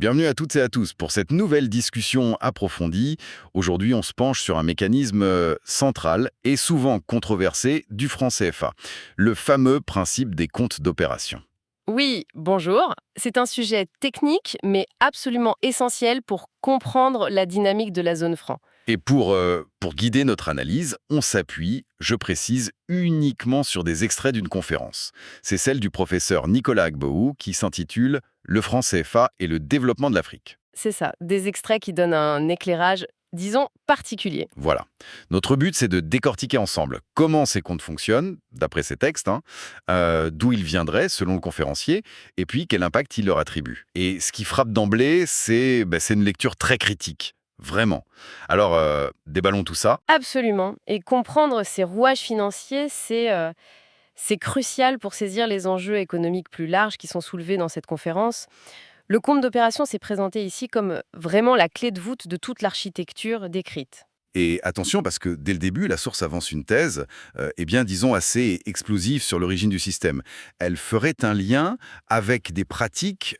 Bienvenue à toutes et à tous pour cette nouvelle discussion approfondie. Aujourd'hui, on se penche sur un mécanisme central et souvent controversé du franc CFA, le fameux principe des comptes d'opération. Oui, bonjour. C'est un sujet technique, mais absolument essentiel pour comprendre la dynamique de la zone franc. Et pour guider notre analyse, on s'appuie, je précise, uniquement sur des extraits d'une conférence. C'est celle du professeur Nicolas Agbohou qui s'intitule «Le franc CFA et le développement de l'Afrique». C'est ça, des extraits qui donnent un éclairage, disons, particulier. Voilà. Notre but, c'est de décortiquer ensemble comment ces comptes fonctionnent, d'après ces textes, d'où ils viendraient, selon le conférencier, et puis quel impact il leur attribue. Et ce qui frappe d'emblée, c'est une lecture très critique. Vraiment. Alors, déballons tout ça. Absolument. Et comprendre ces rouages financiers, c'est crucial pour saisir les enjeux économiques plus larges qui sont soulevés dans cette conférence. Le compte d'opération s'est présenté ici comme vraiment la clé de voûte de toute l'architecture décrite. Et attention, parce que dès le début, la source avance une thèse, disons, assez explosive sur l'origine du système. Elle ferait un lien avec des pratiques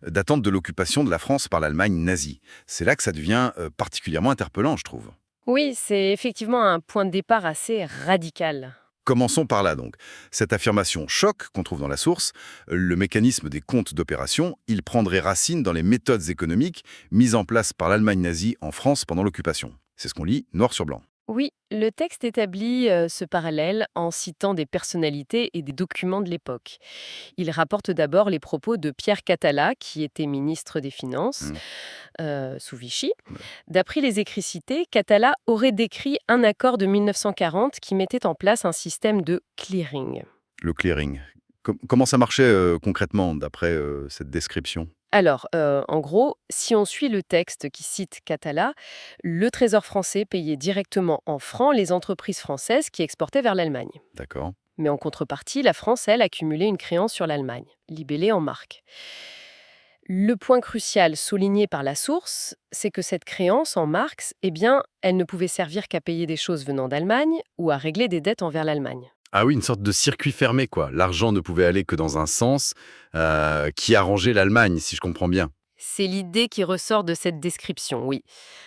datant de l'occupation de la France par l'Allemagne nazie. C'est là que ça devient particulièrement interpellant, je trouve. Oui, c'est effectivement un point de départ assez radical. Commençons par là donc. Cette affirmation choc qu'on trouve dans la source, le mécanisme des comptes d'opération, il prendrait racine dans les méthodes économiques mises en place par l'Allemagne nazie en France pendant l'occupation. C'est ce qu'on lit noir sur blanc. Oui, le texte établit ce parallèle en citant des personnalités et des documents de l'époque. Il rapporte d'abord les propos de Pierre Catala, qui était ministre des Finances Hmm. sous Vichy. Ouais. D'après les écrits cités, Catala aurait décrit un accord de 1940 qui mettait en place un système de clearing. Le clearing. Comment ça marchait concrètement d'après cette description? Alors, en gros, si on suit le texte qui cite Catala, le Trésor français payait directement en francs les entreprises françaises qui exportaient vers l'Allemagne. D'accord. Mais en contrepartie, la France, elle, accumulait une créance sur l'Allemagne, libellée en marques. Le point crucial souligné par la source, c'est que cette créance en marques, eh bien, elle ne pouvait servir qu'à payer des choses venant d'Allemagne ou à régler des dettes envers l'Allemagne. Ah oui, une sorte de circuit fermé, quoi. L'argent ne pouvait aller que dans un sens qui arrangeait l'Allemagne, si je comprends bien. C'est l'idée qui ressort de cette description, oui.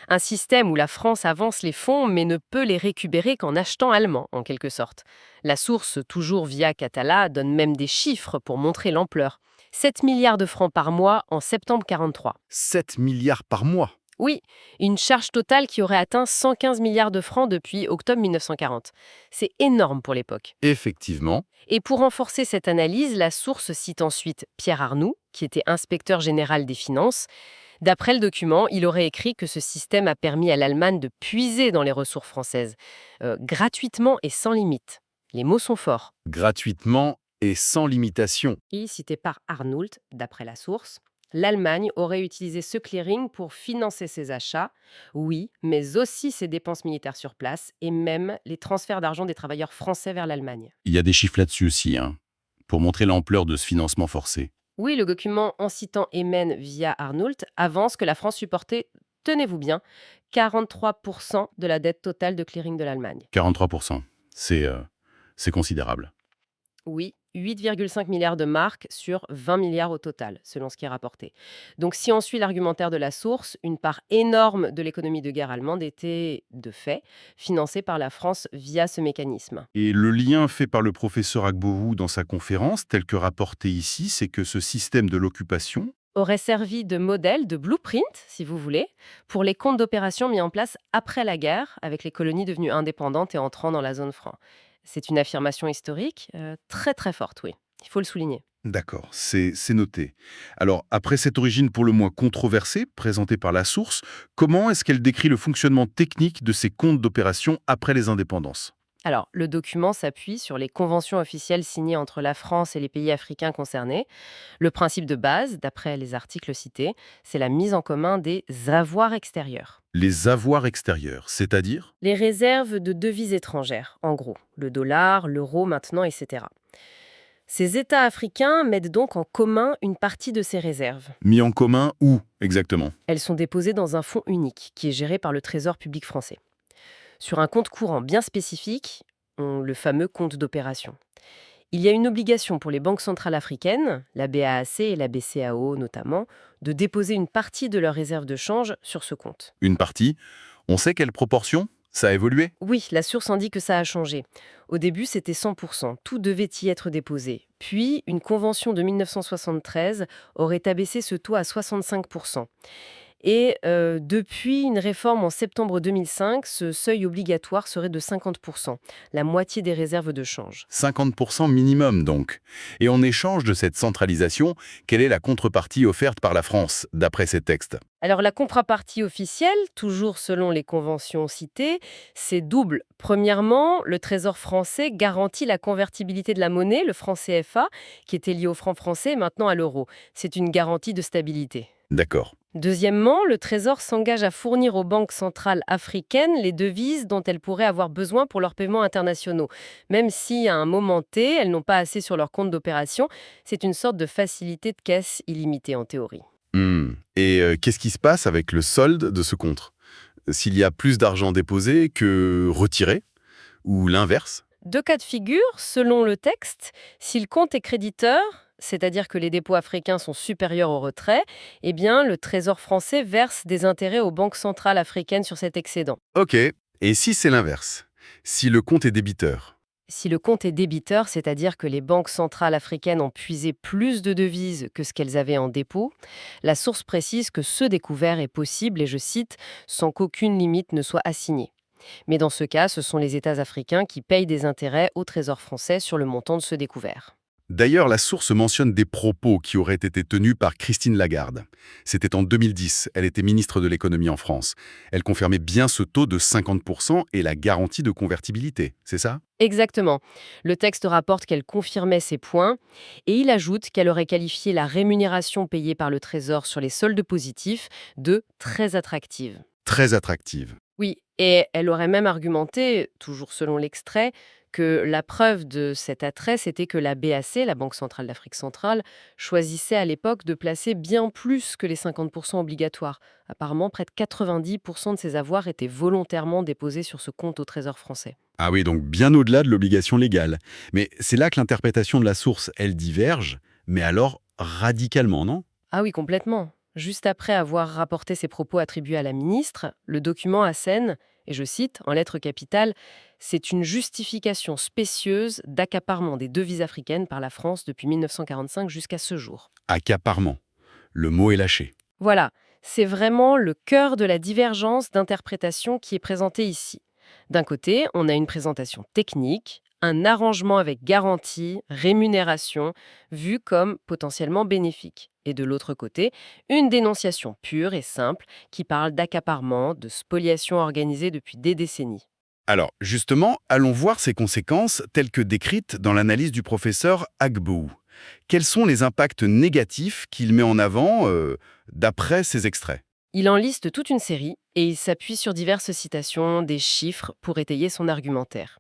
Un système où la France avance les fonds mais ne peut les récupérer qu'en achetant allemand, en quelque sorte. La source, toujours via Catala, donne même des chiffres pour montrer l'ampleur. 7 milliards de francs par mois en septembre 43. 7 milliards par mois. Oui, une charge totale qui aurait atteint 115 milliards de francs depuis octobre 1940. C'est énorme pour l'époque. Effectivement. Et pour renforcer cette analyse, la source cite ensuite Pierre Arnoux, qui était inspecteur général des finances. D'après le document, il aurait écrit que ce système a permis à l'Allemagne de puiser dans les ressources françaises, gratuitement et sans limite. Les mots sont forts. Gratuitement et sans limitation. Et cité par Arnoult, d'après la source, l'Allemagne aurait utilisé ce clearing pour financer ses achats, oui, mais aussi ses dépenses militaires sur place et même les transferts d'argent des travailleurs français vers l'Allemagne. Il y a des chiffres là-dessus aussi, pour montrer l'ampleur de ce financement forcé. Oui, le document, en citant Emen via Arnoult, avance que la France supportait, tenez-vous bien, 43% de la dette totale de clearing de l'Allemagne. 43%. C'est considérable. Oui, 8,5 milliards de marques sur 20 milliards au total, selon ce qui est rapporté. Donc si on suit l'argumentaire de la source, une part énorme de l'économie de guerre allemande était, de fait, financée par la France via ce mécanisme. Et le lien fait par le professeur Agbohou dans sa conférence, tel que rapporté ici, c'est que ce système de l'occupation, Aurait servi de modèle, de blueprint, si vous voulez, pour les comptes d'opération mis en place après la guerre, avec les colonies devenues indépendantes et entrant dans la zone franc. C'est une affirmation historique très très forte, oui. Il faut le souligner. d'accord, c'est noté. Alors, après cette origine pour le moins controversée, présentée par la source, comment est-ce qu'elle décrit le fonctionnement technique de ces comptes d'opération après les indépendances? Alors, le document s'appuie sur les conventions officielles signées entre la France et les pays africains concernés. Le principe de base, d'après les articles cités, c'est la mise en commun des avoirs extérieurs. Les avoirs extérieurs, c'est-à-dire? Les réserves de devises étrangères, en gros, le dollar, l'euro maintenant, etc. Ces États africains mettent donc en commun une partie de ces réserves. Mis en commun où, exactement? Elles sont déposées dans un fonds unique qui est géré par le Trésor public français. Sur un compte courant bien spécifique, le fameux compte d'opération. Il y a une obligation pour les banques centrales africaines, la BAAC et la BCAO notamment, de déposer une partie de leurs réserves de change sur ce compte. Une partie. On sait quelle proportion? Ça a évolué? Oui, la source indique que ça a changé. Au début, c'était 100%, tout devait y être déposé. Puis, une convention de 1973 aurait abaissé ce taux à 65%. Et depuis une réforme en septembre 2005, ce seuil obligatoire serait de 50%, la moitié des réserves de change. 50% minimum, donc. Et en échange de cette centralisation, quelle est la contrepartie offerte par la France, d'après ces textes? Alors la contrepartie officielle, toujours selon les conventions citées, c'est double. Premièrement, le Trésor français garantit la convertibilité de la monnaie, le franc CFA, qui était lié au franc français et maintenant à l'euro. C'est une garantie de stabilité. D'accord. Deuxièmement, le Trésor s'engage à fournir aux banques centrales africaines les devises dont elles pourraient avoir besoin pour leurs paiements internationaux. Même si, à un moment T, elles n'ont pas assez sur leur compte d'opération, c'est une sorte de facilité de caisse illimitée en théorie. Et qu'est-ce qui se passe avec le solde de ce compte? S'il y a plus d'argent déposé que retiré, ou l'inverse? Deux cas de figure, selon le texte, si le compte est créditeur, c'est-à-dire que les dépôts africains sont supérieurs au retrait, eh bien le Trésor français verse des intérêts aux banques centrales africaines sur cet excédent. Ok. Et si c'est l'inverse? Si le compte est débiteur? Si le compte est débiteur, c'est-à-dire que les banques centrales africaines ont puisé plus de devises que ce qu'elles avaient en dépôt, la source précise que ce découvert est possible, et je cite, sans qu'aucune limite ne soit assignée. Mais dans ce cas, ce sont les États africains qui payent des intérêts au Trésor français sur le montant de ce découvert. D'ailleurs, la source mentionne des propos qui auraient été tenus par Christine Lagarde. C'était en 2010, elle était ministre de l'économie en France. Elle confirmait bien ce taux de 50% et la garantie de convertibilité, c'est ça? Exactement. Le texte rapporte qu'elle confirmait ces points et il ajoute qu'elle aurait qualifié la rémunération payée par le Trésor sur les soldes positifs de très attractive. Très attractive. Oui, et elle aurait même argumenté, toujours selon l'extrait, que la preuve de cet attrait, c'était que la BAC, la Banque centrale d'Afrique centrale, choisissait à l'époque de placer bien plus que les 50% obligatoires. Apparemment, près de 90% de ses avoirs étaient volontairement déposés sur ce compte au Trésor français. Ah oui, donc bien au-delà de l'obligation légale. Mais c'est là que l'interprétation de la source, elle diverge, mais alors radicalement, non? Ah oui, complètement. Juste après avoir rapporté ses propos attribués à la ministre, le document assène, et je cite, en lettres capitales, c'est une justification spécieuse d'accaparement des devises africaines par la France depuis 1945 jusqu'à ce jour. Accaparement. Le mot est lâché. Voilà, c'est vraiment le cœur de la divergence d'interprétation qui est présentée ici. D'un côté, on a une présentation technique, un arrangement avec garantie, rémunération, vu comme potentiellement bénéfique. Et de l'autre côté, une dénonciation pure et simple qui parle d'accaparement, de spoliation organisée depuis des décennies. Alors, justement, allons voir ces conséquences telles que décrites dans l'analyse du professeur Agbou. Quels sont les impacts négatifs qu'il met en avant d'après ces extraits? Il en liste toute une série et il s'appuie sur diverses citations, des chiffres pour étayer son argumentaire.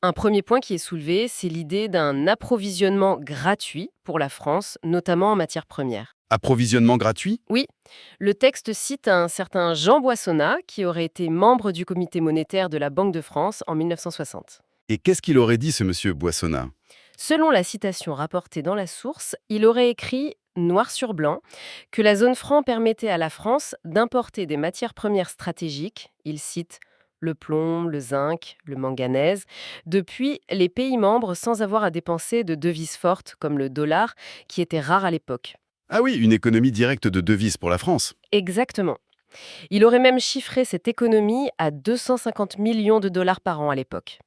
Un premier point qui est soulevé, c'est l'idée d'un approvisionnement gratuit pour la France, notamment en matières premières. Approvisionnement gratuit? Oui, le texte cite un certain Jean Boissonnat qui aurait été membre du comité monétaire de la Banque de France en 1960. Et qu'est-ce qu'il aurait dit, ce monsieur Boissonnat? Selon la citation rapportée dans la source, il aurait écrit noir sur blanc que la zone franc permettait à la France d'importer des matières premières stratégiques, il cite le plomb, le zinc, le manganèse, depuis les pays membres sans avoir à dépenser de devises fortes comme le dollar, qui était rare à l'époque. Ah oui, une économie directe de devises pour la France. Exactement. Il aurait même chiffré cette économie à 250 millions de dollars par an à l'époque.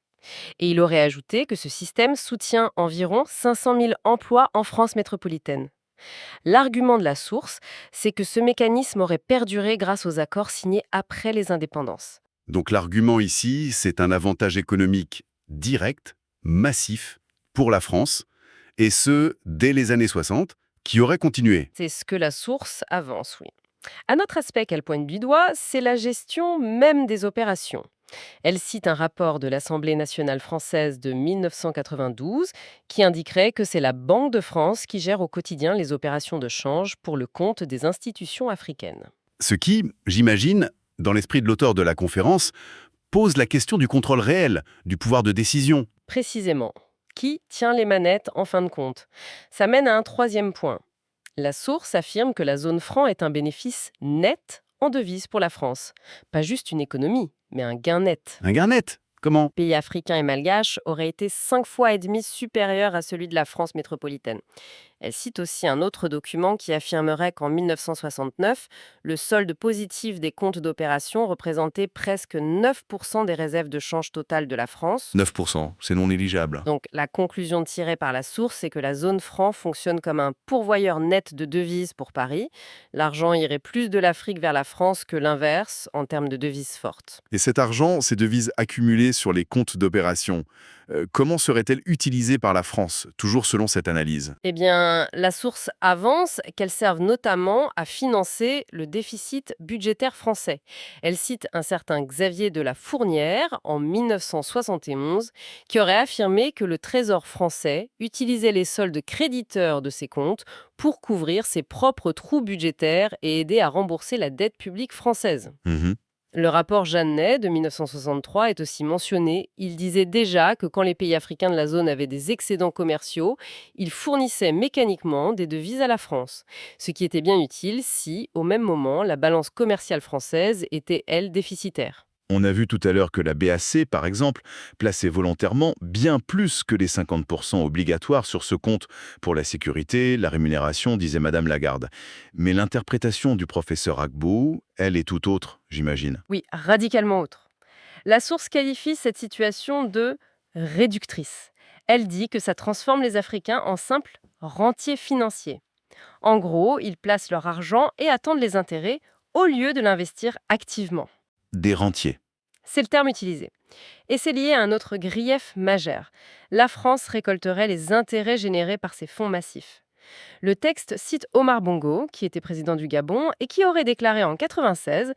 Et il aurait ajouté que ce système soutient environ 500 000 emplois en France métropolitaine. L'argument de la source, c'est que ce mécanisme aurait perduré grâce aux accords signés après les indépendances. Donc l'argument ici, c'est un avantage économique direct, massif, pour la France, et ce, dès les années 60, qui aurait continué. C'est ce que la source avance, oui. Un autre aspect qu'elle pointe du doigt, c'est la gestion même des opérations. Elle cite un rapport de l'Assemblée nationale française de 1992 qui indiquerait que c'est la Banque de France qui gère au quotidien les opérations de change pour le compte des institutions africaines. Ce qui, j'imagine, dans l'esprit de l'auteur de la conférence, pose la question du contrôle réel, du pouvoir de décision. Précisément. Qui tient les manettes en fin de compte? Ça mène à un troisième point. La source affirme que la zone franc est un bénéfice net en devise pour la France. Pas juste une économie, mais un gain net. Un gain net. Comment? Pays africain et malgache aurait été 5 fois et demi supérieur à celui de la France métropolitaine. Elle cite aussi un autre document qui affirmerait qu'en 1969, le solde positif des comptes d'opération représentait presque 9% des réserves de change totales de la France. 9%, c'est non négligeable. Donc la conclusion tirée par la source, c'est que la zone franc fonctionne comme un pourvoyeur net de devises pour Paris. L'argent irait plus de l'Afrique vers la France que l'inverse en termes de devises fortes. Et cet argent, ces devises accumulées sur les comptes d'opération, comment seraient-elles utilisées par la France, toujours selon cette analyse? Eh bien, la source avance qu'elles servent notamment à financer le déficit budgétaire français. Elle cite un certain Xavier de la Fournière en 1971 qui aurait affirmé que le Trésor français utilisait les soldes créditeurs de ses comptes pour couvrir ses propres trous budgétaires et aider à rembourser la dette publique française. Mhm. Le rapport Jeannet de 1963 est aussi mentionné. Il disait déjà que quand les pays africains de la zone avaient des excédents commerciaux, ils fournissaient mécaniquement des devises à la France. Ce qui était bien utile si, au même moment, la balance commerciale française était, elle, déficitaire. On a vu tout à l'heure que la BAC, par exemple, plaçait volontairement bien plus que les 50% obligatoires sur ce compte pour la sécurité, la rémunération, disait Madame Lagarde. Mais l'interprétation du professeur Agbou, elle est tout autre, j'imagine. Oui, radicalement autre. La source qualifie cette situation de réductrice. Elle dit que ça transforme les Africains en simples rentiers financiers. En gros, ils placent leur argent et attendent les intérêts au lieu de l'investir activement. Des rentiers. C'est le terme utilisé. Et c'est lié à un autre grief majeur. La France récolterait les intérêts générés par ces fonds massifs. Le texte cite Omar Bongo, qui était président du Gabon et qui aurait déclaré en 1996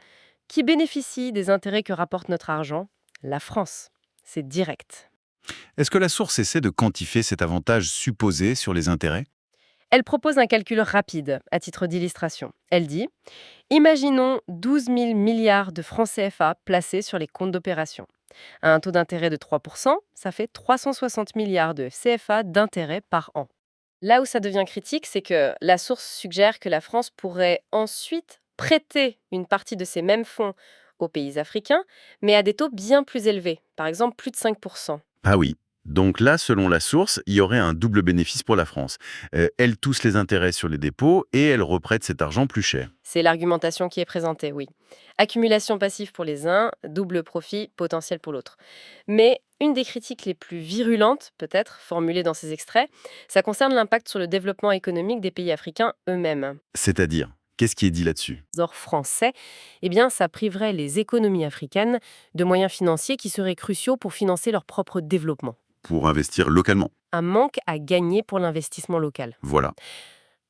qui bénéficie des intérêts que rapporte notre argent, la France. C'est direct. Est-ce que la source essaie de quantifier cet avantage supposé sur les intérêts? Elle propose un calcul rapide, à titre d'illustration. Elle dit « Imaginons 12 000 milliards de francs CFA placés sur les comptes d'opération. À un taux d'intérêt de 3%, ça fait 360 milliards de CFA d'intérêt par an. » Là où ça devient critique, c'est que la source suggère que la France pourrait ensuite prêter une partie de ces mêmes fonds aux pays africains, mais à des taux bien plus élevés, par exemple plus de 5%. Ah oui. Donc là, selon la source, il y aurait un double bénéfice pour la France. Elle touche les intérêts sur les dépôts et elle reprête cet argent plus cher. C'est l'argumentation qui est présentée, oui. Accumulation passive pour les uns, double profit potentiel pour l'autre. Mais une des critiques les plus virulentes, peut-être, formulées dans ces extraits, ça concerne l'impact sur le développement économique des pays africains eux-mêmes. C'est-à-dire, qu'est-ce qui est dit là-dessus? Or français, eh bien, ça priverait les économies africaines de moyens financiers qui seraient cruciaux pour financer leur propre développement. Pour investir localement. Un manque à gagner pour l'investissement local. Voilà.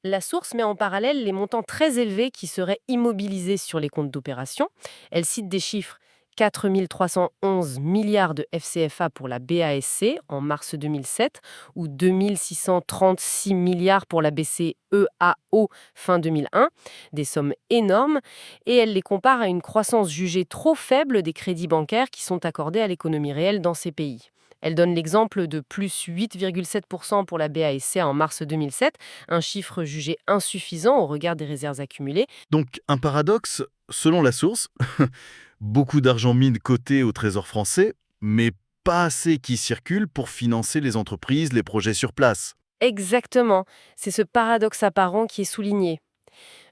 La source met en parallèle les montants très élevés qui seraient immobilisés sur les comptes d'opération. Elle cite des chiffres 4 311 milliards de FCFA pour la BASC en mars 2007 ou 2 636 milliards pour la BCEAO fin 2001, des sommes énormes, et elle les compare à une croissance jugée trop faible des crédits bancaires qui sont accordés à l'économie réelle dans ces pays. Elle donne l'exemple de plus 8,7% pour la BASC en mars 2007, un chiffre jugé insuffisant au regard des réserves accumulées. Donc, un paradoxe, selon la source, beaucoup d'argent mis de côté au Trésor français, mais pas assez qui circule pour financer les entreprises, les projets sur place. Exactement, c'est ce paradoxe apparent qui est souligné.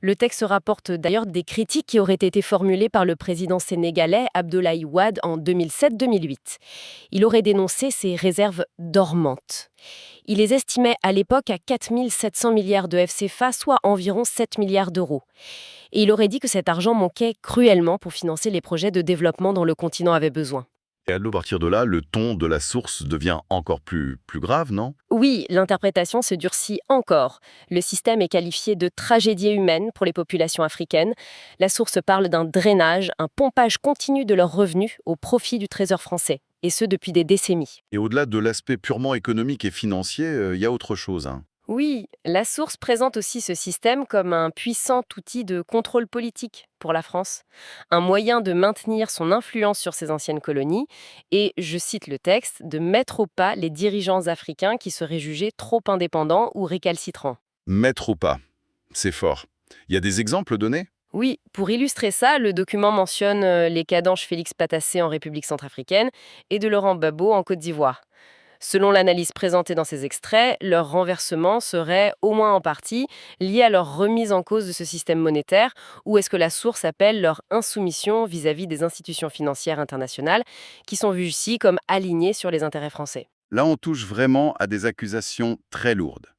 Le texte rapporte d'ailleurs des critiques qui auraient été formulées par le président sénégalais Abdoulaye Wade en 2007-2008. Il aurait dénoncé ces réserves dormantes. Il les estimait à l'époque à 4 700 milliards de FCFA, soit environ 7 milliards d'euros. Et il aurait dit que cet argent manquait cruellement pour financer les projets de développement dont le continent avait besoin. Et à partir de là, le ton de la source devient encore plus grave, non? Oui, l'interprétation se durcit encore. Le système est qualifié de tragédie humaine pour les populations africaines. La source parle d'un drainage, un pompage continu de leurs revenus au profit du Trésor français, et ce depuis des décennies. Et au-delà de l'aspect purement économique et financier, il y a autre chose, hein. Oui, la source présente aussi ce système comme un puissant outil de contrôle politique pour la France, un moyen de maintenir son influence sur ses anciennes colonies et, je cite le texte, de mettre au pas les dirigeants africains qui seraient jugés trop indépendants ou récalcitrants. Mettre au pas, c'est fort. Il y a des exemples donnés? Oui, pour illustrer ça, le document mentionne les cadanges Félix Patassé en République centrafricaine et de Laurent Gbagbo en Côte d'Ivoire. Selon l'analyse présentée dans ces extraits, leur renversement serait, au moins en partie, lié à leur remise en cause de ce système monétaire, ou est-ce que la source appelle leur insoumission vis-à-vis des institutions financières internationales, qui sont vues ici comme alignées sur les intérêts français. Là, on touche vraiment à des accusations très lourdes,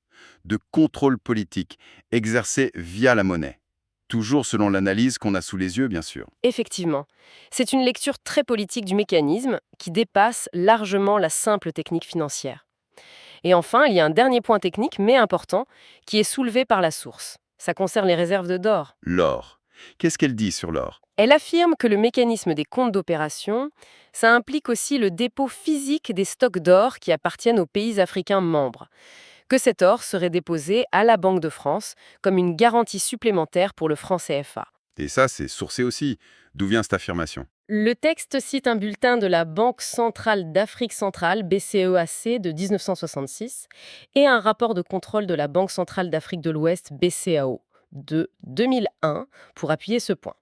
de contrôle politique exercé via la monnaie. Toujours selon l'analyse qu'on a sous les yeux, bien sûr. Effectivement, c'est une lecture très politique du mécanisme qui dépasse largement la simple technique financière. Et enfin, il y a un dernier point technique, mais important, qui est soulevé par la source. Ça concerne les réserves d'or. L'or. Qu'est-ce qu'elle dit sur l'or? Elle affirme que le mécanisme des comptes d'opération, ça implique aussi le dépôt physique des stocks d'or qui appartiennent aux pays africains membres, que cet or serait déposé à la Banque de France comme une garantie supplémentaire pour le franc CFA. Et ça, c'est sourcé aussi. D'où vient cette affirmation? Le texte cite un bulletin de la Banque centrale d'Afrique centrale, BCEAC, de 1966, et un rapport de contrôle de la Banque centrale d'Afrique de l'Ouest, BCAO, de 2001, pour appuyer ce point.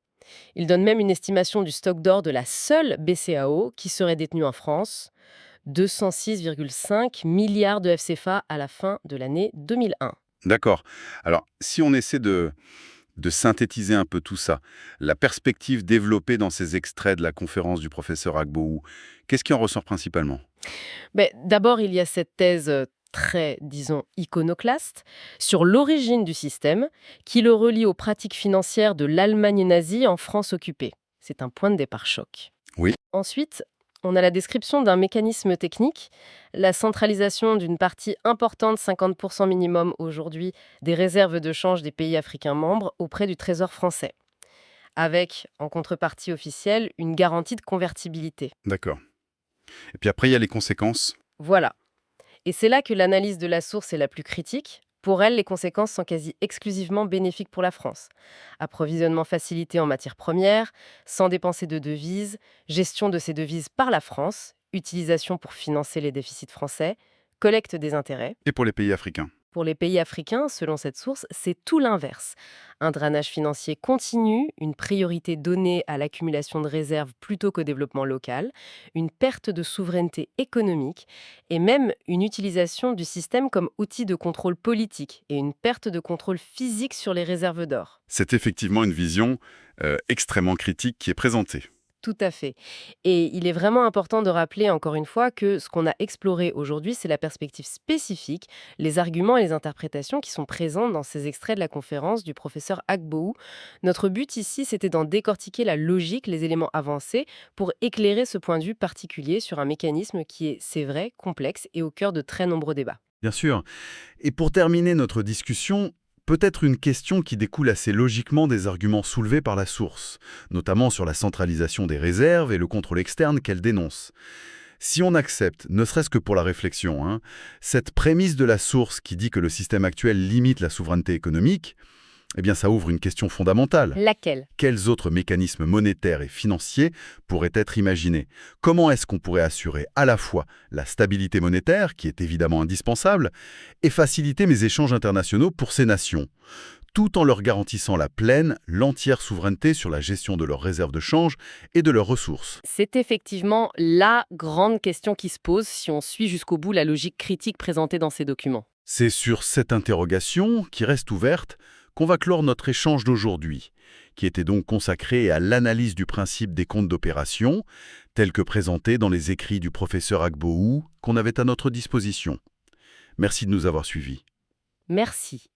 Il donne même une estimation du stock d'or de la seule BCAO qui serait détenue en France, 206,5 milliards de FCFA à la fin de l'année 2001. D'accord. Alors, si on essaie de synthétiser un peu tout ça, la perspective développée dans ces extraits de la conférence du professeur Agboou, qu'est-ce qui en ressort principalement? D'abord, il y a cette thèse très, disons, iconoclaste sur l'origine du système qui le relie aux pratiques financières de l'Allemagne nazie en France occupée. C'est un point de départ choc. Oui. Ensuite, on a la description d'un mécanisme technique, la centralisation d'une partie importante, 50% minimum aujourd'hui, des réserves de change des pays africains membres auprès du Trésor français, avec, en contrepartie officielle, une garantie de convertibilité. D'accord. Et puis après, il y a les conséquences. Voilà. Et c'est là que l'analyse de la source est la plus critique. Pour elle, les conséquences sont quasi exclusivement bénéfiques pour la France. Approvisionnement facilité en matières premières, sans dépenser de devises, gestion de ces devises par la France, utilisation pour financer les déficits français, collecte des intérêts. Et pour les pays africains. Pour les pays africains, selon cette source, c'est tout l'inverse. Un drainage financier continu, une priorité donnée à l'accumulation de réserves plutôt qu'au développement local, une perte de souveraineté économique et même une utilisation du système comme outil de contrôle politique et une perte de contrôle physique sur les réserves d'or. C'est effectivement une vision extrêmement critique qui est présentée. Tout à fait. Et il est vraiment important de rappeler encore une fois que ce qu'on a exploré aujourd'hui, c'est la perspective spécifique, les arguments et les interprétations qui sont présents dans ces extraits de la conférence du professeur Agboou. Notre but ici, c'était d'en décortiquer la logique, les éléments avancés, pour éclairer ce point de vue particulier sur un mécanisme qui est, c'est vrai, complexe et au cœur de très nombreux débats. Bien sûr. Et pour terminer notre discussion, peut-être une question qui découle assez logiquement des arguments soulevés par la source, notamment sur la centralisation des réserves et le contrôle externe qu'elle dénonce. Si on accepte, ne serait-ce que pour la réflexion, cette prémisse de la source qui dit que le système actuel limite la souveraineté économique, eh bien ça ouvre une question fondamentale. Laquelle? Quels autres mécanismes monétaires et financiers pourraient être imaginés? Comment est-ce qu'on pourrait assurer à la fois la stabilité monétaire, qui est évidemment indispensable, et faciliter mes échanges internationaux pour ces nations, tout en leur garantissant la pleine, l'entière souveraineté sur la gestion de leurs réserves de change et de leurs ressources? C'est effectivement la grande question qui se pose si on suit jusqu'au bout la logique critique présentée dans ces documents. C'est sur cette interrogation, qui reste ouverte, qu'on va clore notre échange d'aujourd'hui, qui était donc consacré à l'analyse du principe des comptes d'opération, tel que présenté dans les écrits du professeur Agboou qu'on avait à notre disposition. Merci de nous avoir suivis. Merci.